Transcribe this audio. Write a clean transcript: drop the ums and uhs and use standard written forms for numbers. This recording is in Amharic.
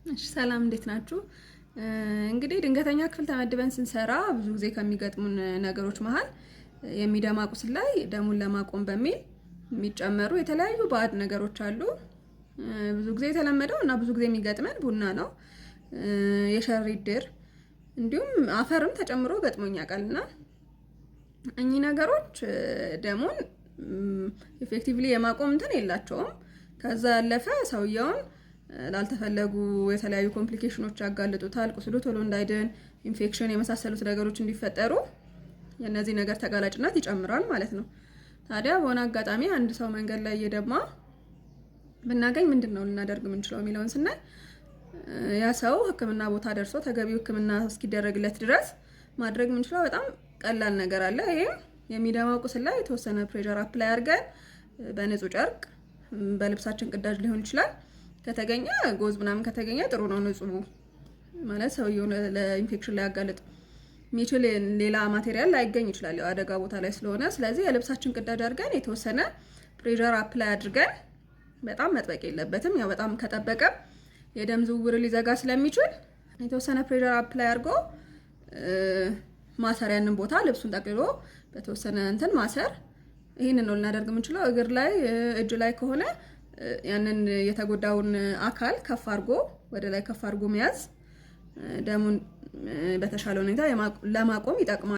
እሺ ሰላም እንዴት ናችሁ? እንግዲህ ድንገተኛ ክፍል ተመድበን ስንሰራ ብዙ ጊዜ ከሚገጥሙን ነገሮች መሀል የሚደማ ቁስል ላይ ደሙን ለማቆም በሚል የሚጨመሩ የተለያዩ ባዕድ ነገሮች አሉ። ብዙ ጊዜ የተለመደው እና ብዙ ጊዜ የሚገጥመን ቡና ነው። የሸሪት ድር እንዲሁም አፈርም ተጨምሮ ገጥሞኝ ያውቃልና እኚህ ነገሮች ደሙን ኢፌክቲቭሊ የማቆም እንትን የላቸውም። ከዛ ያለፈ ሰውየውን ላልተፈለጉ የተለያዩ ኮምፕሊኬሽኖች ያጋልጡታል። ቁስሉ ቶሎ እንዳይድን፣ ኢንፌክሽን የመሳሰሉት ነገሮች እንዲፈጠሩ የነዚህ ነገር ተጋላጭነት ይጨምራል ማለት ነው። ታዲያ በሆነ አጋጣሚ አንድ ሰው መንገድ ላይ እየደማ ብናገኝ ምንድነው ልናደርግ የምንችለው የሚለውን ስናይ ያ ሰው ሕክምና ቦታ ደርሶ ተገቢው ሕክምና እስኪደረግለት ድረስ ማድረግ የምንችለው በጣም ቀላል ነገር አለ። ይሄም የሚደማው ቁስል ላይ የተወሰነ ፕሬሸር አፕላይ አድርገን በንጹህ ጨርቅ በልብሳችን ቅዳጅ ሊሆን ይችላል ከተገኘ ጎዝ ምናምን ከተገኘ ጥሩ ነው። ንጹህ ማለት ሰውየው ለኢንፌክሽን ላይ ያጋልጥ የሚችል ሌላ ማቴሪያል ላይገኝ ይችላል ያው አደጋ ቦታ ላይ ስለሆነ። ስለዚህ የልብሳችን ቅዳጅ አድርገን የተወሰነ ፕሬሸር አፕላይ አድርገን በጣም መጥበቅ የለበትም። ያው በጣም ከጠበቀ የደም ዝውውር ሊዘጋ ስለሚችል የተወሰነ ፕሬሸር አፕላይ አድርጎ ማሰር፣ ያንን ቦታ ልብሱን ጠቅልሎ በተወሰነ እንትን ማሰር። ይሄንን ነው ልናደርግ የምንችለው። እግር ላይ እጅ ላይ ከሆነ ያንን የተጎዳውን አካል ከፍ አድርጎ ወደ ላይ ከፍ አድርጎ መያዝ ደሙን በተሻለ ሁኔታ ለማቆም ይጠቅማል።